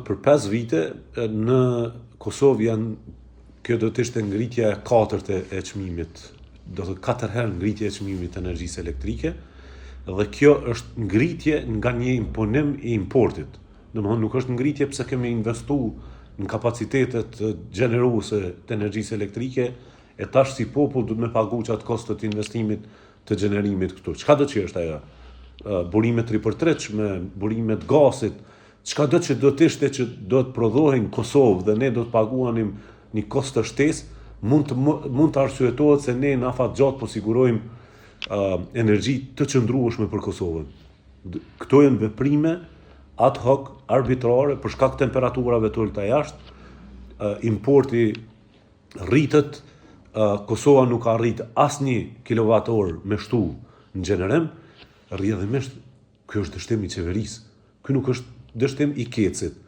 për 5 vite në Kosovë kjo do të ishte ngritja e 4 e çmimit, do të 4 herë ngritje e çmimit të energjisë elektrike, dhe kjo është ngritje nga një imponim i importit. Domethënë nuk është ngritje pse kemi investuar në kapacitetet gjeneruese të energjisë elektrike, e tash si popull duhet me pagu qatë kostot investimit të gjenerimit këtu. Çka do që është ajo? Burimet 3x3, burimet gasit, çka do që do të ishte që do të prodhohen në Kosovë dhe ne do të paguanim një kost të shtesë, mund të arsyetohet se ne në afat gjatë po sigurojmë energji të qëndrueshme për Kosovën. Këto janë veprime ad hoc, arbitrare, për shkak temperaturave të ulta jashtë, importi rritet, Kosova nuk ka rrit asnjë kilovator me shtu në gjenerim, rrjedhimisht, kjo është dështim i qeverisë. Ky nuk është dështim i Kecit.